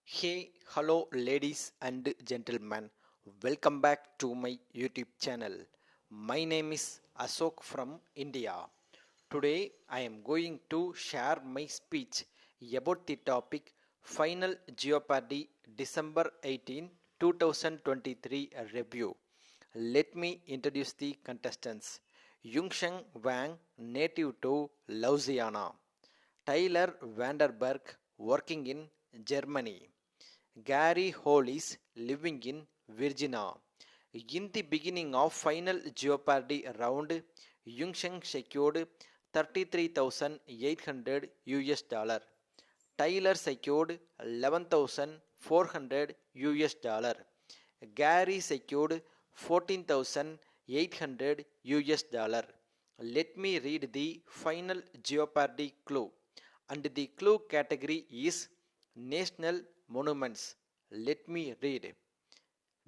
Hey, hello, ladies and gentlemen. Welcome back to my YouTube channel. My name is Ashok from India. Today, I am going to share my speech about the topic Final Jeopardy December 18, 2023 review. Let me introduce the contestants. Yungsheng Wang, native to Louisiana. Tyler Vanderberg, working in Germany. Gary Hollis, living in Virginia. In the beginning of final Jeopardy round, Yungsheng secured 33,800 US dollar. Tyler secured 11,400 US dollar. Gary secured 14,800 US dollar. Let me read the final Jeopardy clue. And the clue category is National Monuments. Let me read.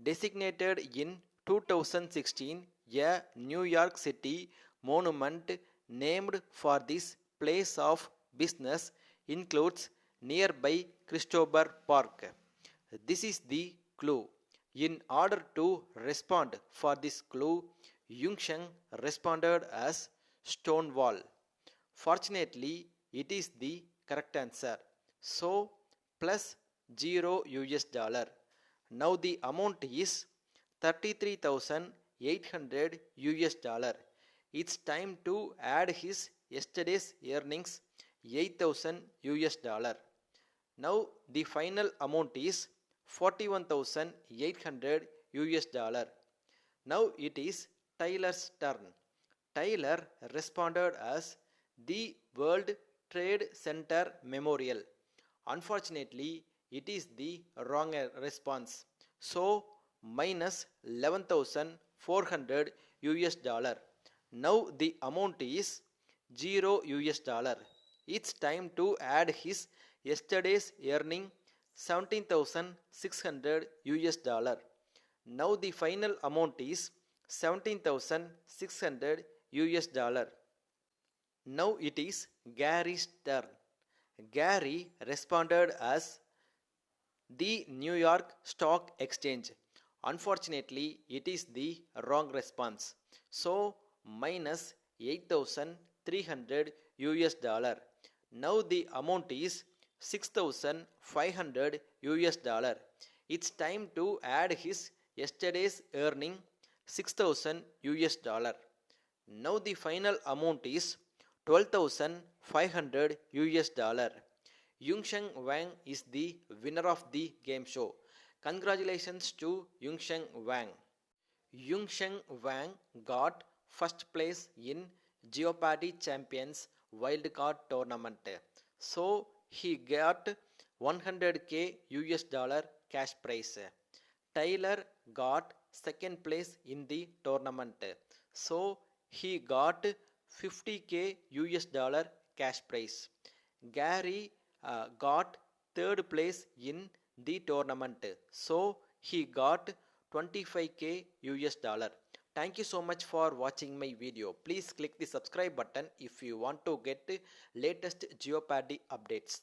Designated in 2016, a New York City monument named for this place of business includes nearby Christopher Park. This is the clue. In order to respond for this clue, Yungsheng responded as Stonewall. Fortunately, it is the correct answer. So, plus 0 US dollar. Now the amount is 33,800 US dollar. It's time to add his yesterday's earnings 8,000 US dollar. Now the final amount is 41,800 US dollar. Now it is Tyler's turn. Tyler responded as the World Trade Center Memorial. Unfortunately, it is the wrong response. So, minus 11,400 US dollar. Now the amount is 0 US dollar. It's time to add his yesterday's earning 17,600 US dollar. Now the final amount is 17,600 US dollar. Now it is Gary's turn. Gary responded as the New York Stock Exchange. Unfortunately, it is the wrong response. So, minus 8,300 US dollar. Now the amount is 6,500 US dollar. It's time to add his yesterday's earning 6,000 US dollar. Now the final amount is 12,500 US dollar. Yungsheng Wang is the winner of the game show. Congratulations to Yungsheng Wang. Yungsheng Wang got first place in Jeopardy Champions Wildcard Tournament. So he got 100k US dollar cash prize. Tyler got second place in the tournament. So he got 50k US dollar cash prize. Gary got third place in the tournament. So he got 25k US dollar. Thank you so much for watching my video. Please click the subscribe button if you want to get latest Jeopardy updates.